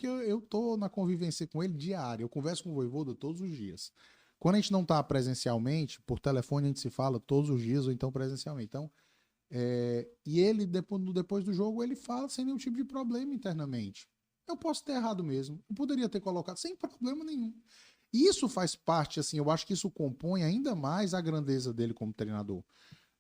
porque eu tô na convivência com ele diária. Eu converso com o Vojvoda todos os dias. Quando a gente não tá presencialmente, por telefone a gente se fala todos os dias ou então presencialmente. Então, e ele, depois do jogo, ele fala sem nenhum tipo de problema internamente. Eu posso ter errado mesmo. Eu poderia ter colocado sem problema nenhum. E isso faz parte, assim, eu acho que isso compõe ainda mais a grandeza dele como treinador.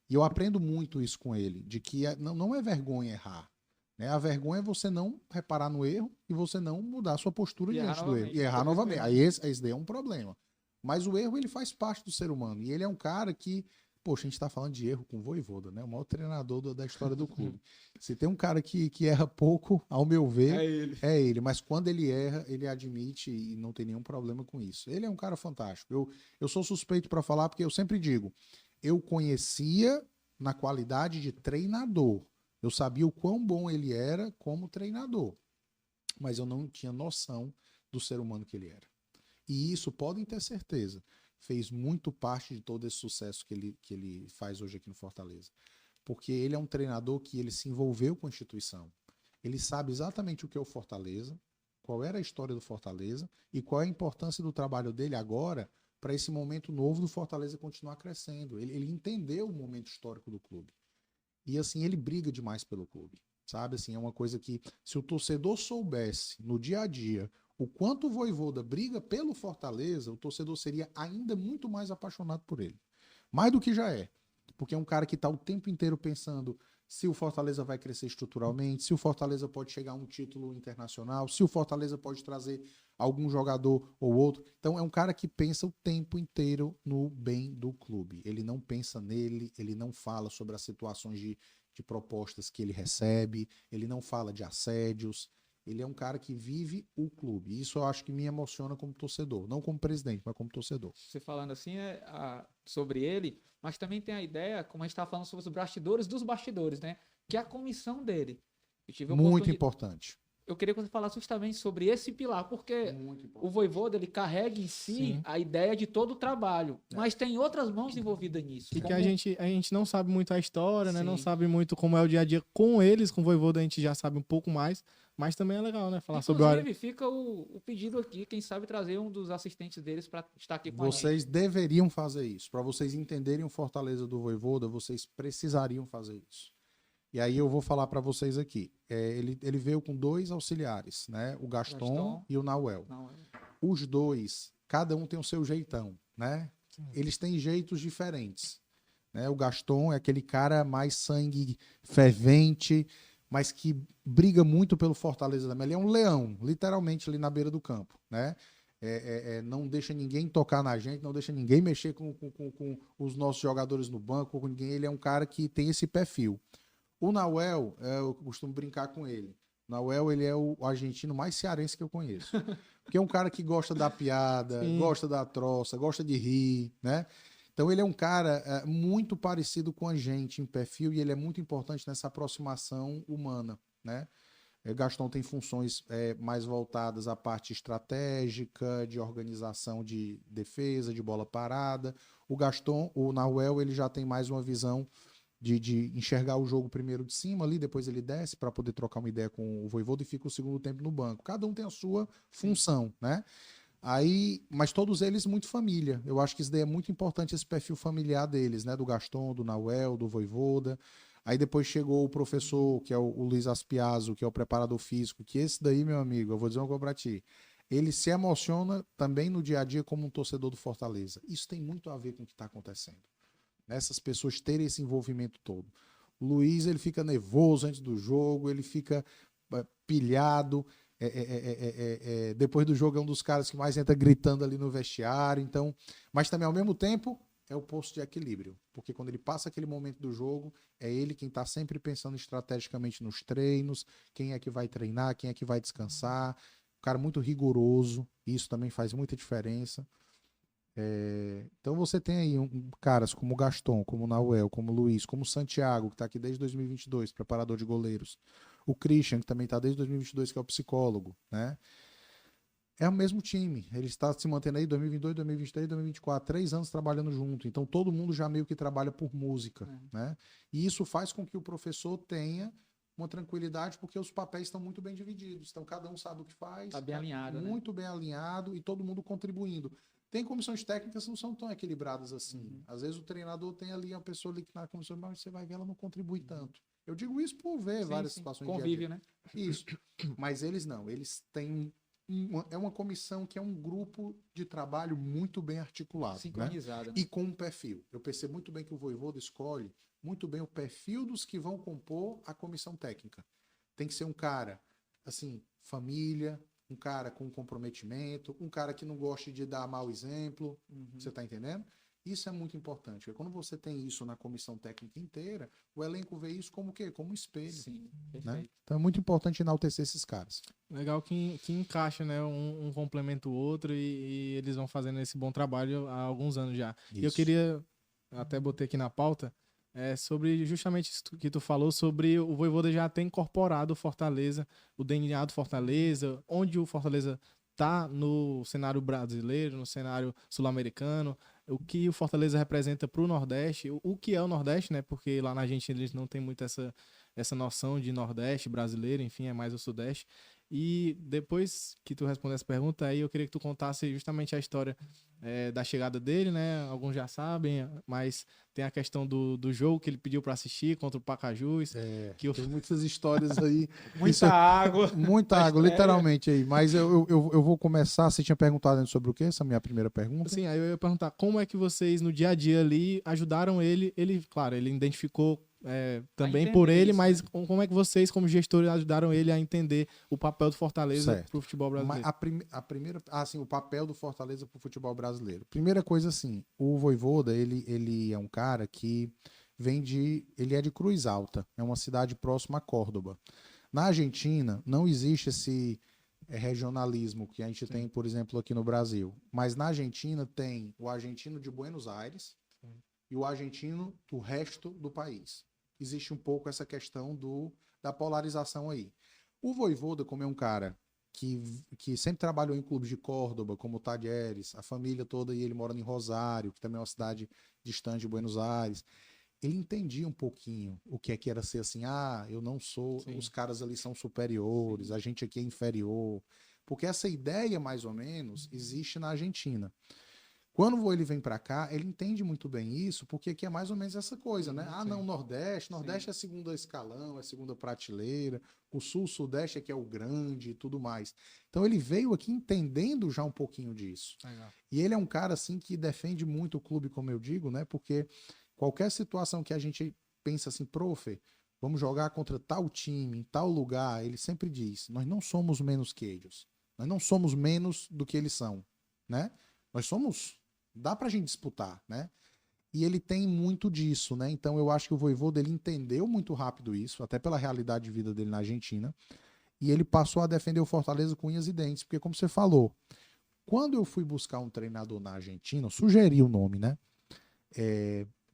E eu aprendo muito isso com ele, de que não é vergonha errar. Né? A vergonha é você não reparar no erro e você não mudar a sua postura E errar diante do erro. E novamente. errar Depois do novamente. erro. Aí esse daí é um problema. Mas o erro, ele faz parte do ser humano. E ele é um cara que, poxa, a gente está falando de erro com o Vojvoda, né? O maior treinador da história do clube. Se tem um cara que erra pouco, ao meu ver, É ele. é ele. Mas quando ele erra, ele admite e não tem nenhum problema com isso. Ele é um cara fantástico. Eu sou suspeito para falar porque eu sempre digo, eu conhecia na qualidade de treinador. Eu sabia o quão bom ele era como treinador, mas eu não tinha noção do ser humano que ele era. E isso, podem ter certeza, fez muito parte de todo esse sucesso que ele faz hoje aqui no Fortaleza. Porque ele é um treinador que ele se envolveu com a instituição. Ele sabe exatamente o que é o Fortaleza, qual era a história do Fortaleza e qual é a importância do trabalho dele agora para esse momento novo do Fortaleza continuar crescendo. Ele entendeu o momento histórico do clube. E assim, ele briga demais pelo clube. Sabe, assim, é uma coisa que, se o torcedor soubesse no dia a dia o quanto o Vojvoda briga pelo Fortaleza, o torcedor seria ainda muito mais apaixonado por ele. Mais do que já é. Porque é um cara que está o tempo inteiro pensando se o Fortaleza vai crescer estruturalmente, se o Fortaleza pode chegar a um título internacional, se o Fortaleza pode trazer algum jogador ou outro. Então é um cara que pensa o tempo inteiro no bem do clube. Ele não pensa nele, ele não fala sobre as situações de propostas que ele recebe, ele não fala de assédios. Ele é um cara que vive o clube. Isso eu acho que me emociona como torcedor. Não como presidente, mas como torcedor. Você falando assim sobre ele, mas também tem a ideia, como a gente estava falando sobre os bastidores dos bastidores, né? Que é a comissão dele. Eu tive a Muito oportunidade. importante. Eu queria que você falasse justamente sobre esse pilar, porque o Vojvoda ele carrega em si Sim. a ideia de todo o trabalho, mas tem outras mãos envolvidas nisso. E que como- a gente não sabe muito a história, né? Não Sim. sabe muito como é o dia a dia com eles, com o Vojvoda a gente já sabe um pouco mais, mas também é legal, né? Falar sobre Inclusive, fica o pedido aqui, quem sabe trazer um dos assistentes deles para estar aqui com a gente. Vocês deveriam fazer isso. Para vocês entenderem o Fortaleza do Vojvoda, vocês precisariam fazer isso. E aí eu vou falar para vocês aqui. Ele veio com 2 auxiliares, né? O Gaston e o Nauel. Não, Os dois, cada um tem o seu jeitão, né? Eles têm jeitos diferentes. Né? O Gaston é aquele cara mais sangue fervente, mas que briga muito pelo Fortaleza também. Ele é um leão, literalmente, ali na beira do campo. Né? Não deixa ninguém tocar na gente, não deixa ninguém mexer com os nossos jogadores no banco, com ninguém. Ele é um cara que tem esse perfil. O Nauel, eu costumo brincar com ele. O Nauel, ele é o argentino mais cearense que eu conheço. Porque é um cara que gosta da piada, Sim. gosta da troça, gosta de rir, né? Então ele é um cara muito parecido com a gente em perfil e ele é muito importante nessa aproximação humana, né? Gaston tem funções mais voltadas à parte estratégica, de organização de defesa, de bola parada. O Nauel, ele já tem mais uma visão de enxergar o jogo primeiro de cima ali, depois ele desce para poder trocar uma ideia com o Vojvoda e fica o segundo tempo no banco. Cada um tem a sua função, né? Aí, mas todos eles muito família. Eu acho que isso daí é muito importante, esse perfil familiar deles, né? Do Gaston, do Nauel, do Vojvoda. Aí depois chegou o professor, que é o Luiz Aspiazo, que é o preparador físico, que esse daí, meu amigo, eu vou dizer uma coisa pra ti. Ele se emociona também no dia a dia como um torcedor do Fortaleza. Isso tem muito a ver com o que está acontecendo. Essas pessoas terem esse envolvimento todo. O Luiz, ele fica nervoso antes do jogo, ele fica pilhado. Depois do jogo é um dos caras que mais entra gritando ali no vestiário. Então, mas também ao mesmo tempo é o posto de equilíbrio, porque quando ele passa aquele momento do jogo, é ele quem está sempre pensando estrategicamente nos treinos, quem é que vai treinar, quem é que vai descansar. Um cara muito rigoroso, isso também faz muita diferença. Então você tem aí caras como o Gaston, como o Nauel, como o Luiz, como o Santiago, que está aqui desde 2022, preparador de goleiros. O Christian, que também está desde 2022, que é o psicólogo, né? É o mesmo time. Ele está se mantendo aí 2022, 2023, 2024, 3 anos trabalhando junto. Então todo mundo já meio que trabalha por música, né? E isso faz com que o professor tenha uma tranquilidade, porque os papéis estão muito bem divididos. Então, cada um sabe o que faz. Tá bem alinhado, né? Muito bem alinhado e todo mundo contribuindo. Tem comissões técnicas que não são tão equilibradas assim. Uhum. Às vezes o treinador tem ali uma pessoa ali que na comissão, mas você vai ver, ela não contribui tanto. Eu digo isso por ver várias situações de Convívio, né? isso. Mas eles não. Eles têm é uma comissão que é um grupo de trabalho muito bem articulado, né? Sincronizado. Né? E com um perfil. Eu percebo muito bem que o Vojvoda escolhe muito bem o perfil dos que vão compor a comissão técnica. Tem que ser um cara, assim, família, um cara com comprometimento, um cara que não goste de dar mau exemplo. Você tá entendendo? Isso é muito importante. Porque quando você tem isso na comissão técnica inteira, o elenco vê isso como o quê? Como um espelho. Sim, perfeito. Né? Então é muito importante enaltecer esses caras. Legal que encaixa, né? Um complementa o outro e eles vão fazendo esse bom trabalho há alguns anos já. Isso. E eu queria, até botei aqui na pauta, sobre justamente isso que tu falou, sobre o Vojvoda já ter incorporado o Fortaleza, o DNA do Fortaleza, onde o Fortaleza tá no cenário brasileiro, no cenário sul-americano, o que o Fortaleza representa para o Nordeste, o que é o Nordeste, né? Porque lá na Argentina eles não tem muito essa noção de Nordeste brasileiro, enfim, é mais o Sudeste. E depois que tu responder essa pergunta, aí eu queria que tu contasse justamente a história da chegada dele, né? Alguns já sabem, mas tem a questão do jogo que ele pediu para assistir contra o Pacajus. Tem muitas histórias aí. Muita água. Muita água, literalmente aí. Mas eu vou começar. Você tinha perguntado antes sobre o quê? Essa é a minha primeira pergunta. Sim, aí eu ia perguntar como é que vocês no dia a dia ali ajudaram ele. Ele, claro, ele identificou também por ele, isso, mas né? como é que vocês, como gestores, ajudaram ele a entender o papel do Fortaleza para o futebol brasileiro? A primeira, assim, o papel do Fortaleza para o futebol brasileiro. Primeira coisa, assim, o Vojvoda, ele é um cara que ele é de Cruz Alta, é uma cidade próxima a Córdoba. Na Argentina, não existe esse regionalismo que a gente tem, por exemplo, aqui no Brasil. Mas na Argentina tem o argentino de Buenos Aires e o argentino do resto do país. Existe um pouco essa questão da polarização aí. O Vojvoda, como é um cara que sempre trabalhou em clubes de Córdoba, como o Talleres, a família toda, e ele mora em Rosário, que também é uma cidade distante de Buenos Aires, ele entendia um pouquinho o que era ser assim, eu não sou, Sim. os caras ali são superiores, a gente aqui é inferior, porque essa ideia, mais ou menos, existe na Argentina. Quando ele vem para cá, ele entende muito bem isso, porque aqui é mais ou menos essa coisa, né? Não, Nordeste é segunda escalão, é segunda prateleira, o Sul, Sudeste é que é o grande e tudo mais. Então ele veio aqui entendendo já um pouquinho disso. Legal. E ele é um cara, assim, que defende muito o clube, como eu digo, né? Porque qualquer situação que a gente pensa assim, vamos jogar contra tal time, em tal lugar, ele sempre diz, nós não somos menos que eles. Nós não somos menos do que eles são, né? Nós somos... Dá pra gente disputar, né? E ele tem muito disso, né? Então eu acho que o Vojvoda, ele entendeu muito rápido isso, até pela realidade de vida dele na Argentina, e ele passou a defender o Fortaleza com unhas e dentes, porque como você falou, quando eu fui buscar um treinador na Argentina, eu sugeri o nome, né?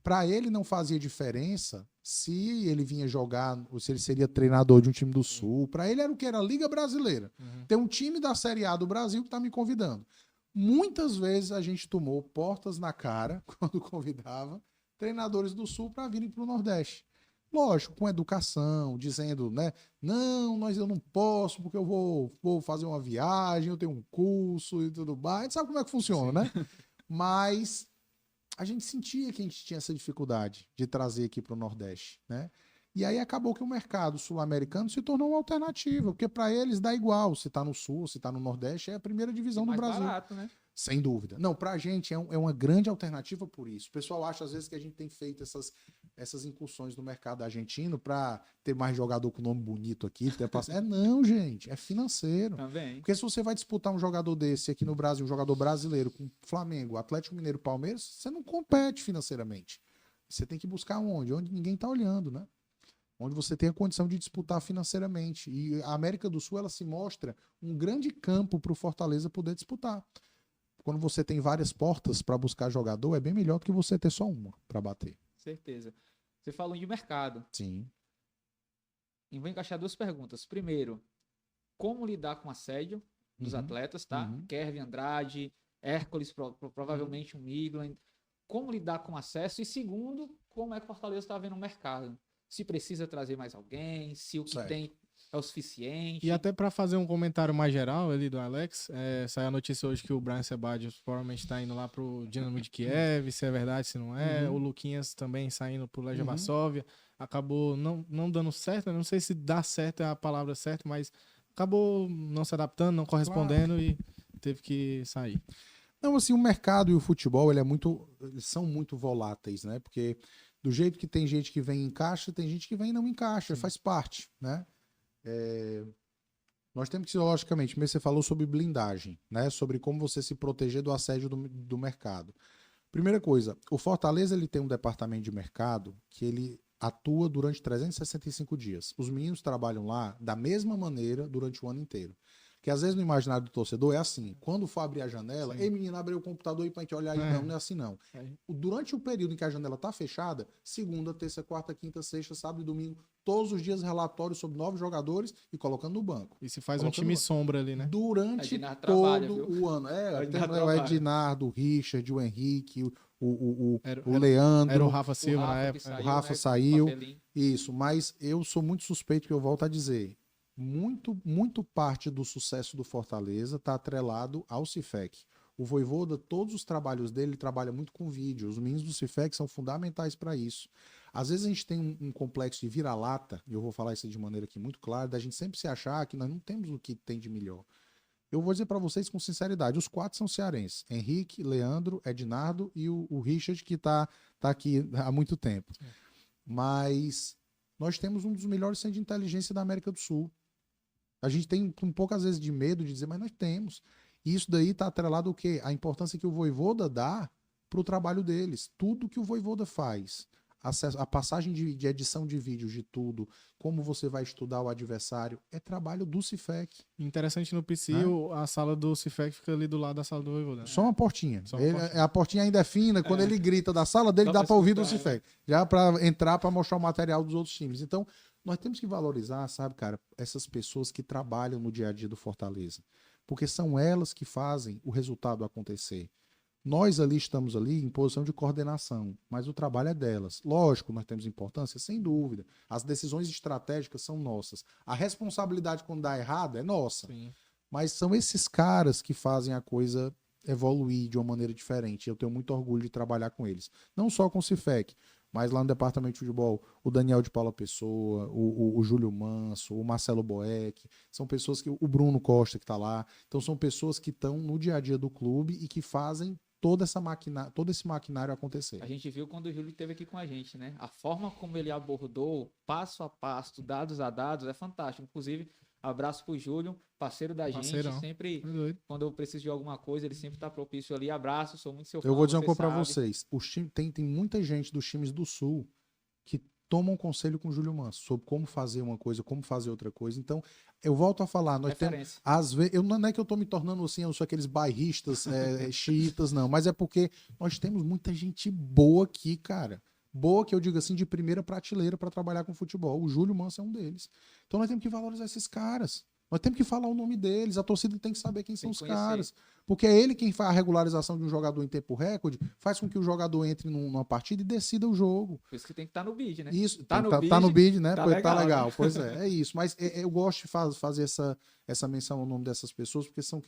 Para ele não fazia diferença se ele vinha jogar, ou se ele seria treinador de um time do Sul. Para ele era o que? Era a Liga Brasileira. Tem um time da Série A do Brasil que tá me convidando. Muitas vezes a gente tomou portas na cara quando convidava treinadores do Sul para virem para o Nordeste. Lógico, com educação, dizendo, né? Não, eu não posso porque eu vou fazer uma viagem, eu tenho um curso e tudo mais. A gente sabe como é que funciona, né? Mas a gente sentia que a gente tinha essa dificuldade de trazer aqui para o Nordeste, né? E aí acabou que o mercado sul-americano se tornou uma alternativa, porque para eles dá igual se está no Sul, se está no Nordeste, é a primeira divisão do mais Brasil. barato, né? Sem dúvida. Não, pra gente é uma grande alternativa por isso. O pessoal acha às vezes que a gente tem feito essas incursões no mercado argentino para ter mais jogador com nome bonito aqui. Não, gente, é financeiro. Também. Porque se você vai disputar um jogador desse aqui no Brasil, um jogador brasileiro com Flamengo, Atlético Mineiro, Palmeiras, você não compete financeiramente. Você tem que buscar onde? Onde ninguém tá olhando, né? Onde você tem a condição de disputar financeiramente. E a América do Sul, ela se mostra um grande campo para o Fortaleza poder disputar. Quando você tem várias portas para buscar jogador, é bem melhor do que você ter só uma para bater. Certeza. Você falou de mercado. Sim. E vou encaixar duas perguntas. Primeiro, como lidar com assédio dos atletas, tá? Kevin Andrade, Hércules, provavelmente um Miglan. Como lidar com acesso? E segundo, como é que o Fortaleza está vendo o mercado? se precisa trazer mais alguém, se o que Certo. tem é o suficiente. E até para fazer um comentário mais geral ali do Alex, saiu a notícia hoje que o Brian Sebadios provavelmente está indo lá pro Dinamo de Kiev, se é verdade, se não é. Uhum. O Luquinhas também saindo pro Legia Uhum. Varsóvia. Acabou não dando certo, né? Não sei se dá certo é a palavra certa, mas acabou não se adaptando, não correspondendo e teve que sair. Não, assim, o mercado e o futebol, eles são muito voláteis, né? Porque do jeito que tem gente que vem e encaixa, tem gente que vem e não encaixa, Sim. faz parte, né? Nós temos que, logicamente, primeiro você falou sobre blindagem, né? Sobre como você se proteger do assédio do mercado. Primeira coisa, o Fortaleza ele tem um departamento de mercado que ele atua durante 365 dias. Os meninos trabalham lá da mesma maneira durante o ano inteiro. Que às vezes no imaginário do torcedor é assim, quando for abrir a janela, Sim. ei menino, abre o computador aí pra gente olhar aí. É. Não, não é assim não. É. Durante o período em que a janela tá fechada, segunda, terça, quarta, quinta, sexta, sábado e domingo, todos os dias relatórios sobre novos jogadores e colocando no banco. E se faz um Colocando time lá. sombra ali, né? Durante Ednardo todo trabalha, viu? o ano. Ednardo Tem o trabalha. Ednardo, o Richard, o Henrique, Era o Leandro. o Rafa O Silva na Rafa que época. saiu, O Rafa né, com saiu. papelinho. Isso, mas eu sou muito suspeito que eu volto a dizer. Muito parte do sucesso do Fortaleza está atrelado ao Cifec. O Vojvoda, todos os trabalhos dele, ele trabalha muito com vídeo. Os meninos do Cifec são fundamentais para isso. Às vezes a gente tem um complexo de vira-lata, e eu vou falar isso de maneira aqui muito clara, da gente sempre se achar que nós não temos o que tem de melhor. Eu vou dizer para vocês com sinceridade, os 4 são cearenses. Henrique, Leandro, Ednardo e o Richard, que tá aqui há muito tempo. Mas nós temos um dos melhores centros de inteligência da América do Sul. A gente tem um pouco, às vezes, de medo de dizer, mas nós temos. E isso daí está atrelado ao quê? A importância que o Vojvoda dá para o trabalho deles. Tudo que o Vojvoda faz, a passagem de edição de vídeos, de tudo, como você vai estudar o adversário, é trabalho do Cifec. Interessante no PC, a sala do Cifec fica ali do lado da sala do Vojvoda. Só uma portinha. Só uma portinha. A portinha ainda é fina, quando ele grita da sala dele, Só dá pra para ouvir do escutar, Cifec. Já para entrar, para mostrar o material dos outros times. Então, nós temos que valorizar, sabe, cara, essas pessoas que trabalham no dia a dia do Fortaleza. Porque são elas que fazem o resultado acontecer. Nós ali estamos ali em posição de coordenação, mas o trabalho é delas. Lógico, nós temos importância, sem dúvida. As decisões estratégicas são nossas. A responsabilidade quando dá errado é nossa. Sim. Mas são esses caras que fazem a coisa evoluir de uma maneira diferente. Eu tenho muito orgulho de trabalhar com eles. Não só com o Cifec, mas lá no departamento de futebol, o Daniel de Paula Pessoa, o Júlio Manso, o Marcelo Boeck, são pessoas que. O Bruno Costa que está lá. Então são pessoas que estão no dia a dia do clube e que fazem todo esse maquinário acontecer. A gente viu quando o Júlio esteve aqui com a gente, né? A forma como ele abordou, passo a passo, dados a dados, é fantástico. Inclusive, abraço pro Júlio, parceiro da Parceirão. gente. Sempre, Tá doido. quando eu preciso de alguma coisa, ele sempre tá propício ali. Abraço, sou muito seu fã. Eu vou dizer uma você coisa pra sabe. vocês. Tem muita gente dos times do Sul que tomam conselho com o Júlio Manso sobre como fazer uma coisa, como fazer outra coisa. Então, eu volto a falar, nós temos. Referência. Às vezes, não é que eu tô me tornando assim, eu sou aqueles bairristas xiitas, não, mas é porque nós temos muita gente boa aqui, cara. Boa, que eu digo assim, de primeira prateleira para trabalhar com futebol. O Júlio Manso é um deles. Então nós temos que valorizar esses caras. Nós temos que falar o nome deles. A torcida tem que saber quem são Tem os que conhecer. caras. Porque é ele quem faz a regularização de um jogador em tempo recorde, faz com que o jogador entre numa partida e decida o jogo. Por isso que tem que estar no bid, né? Isso, Tá no tá no bid, bid, né? tá Pois legal, tá legal. né? Pois é isso. Mas eu gosto de fazer essa menção ao nome dessas pessoas, porque são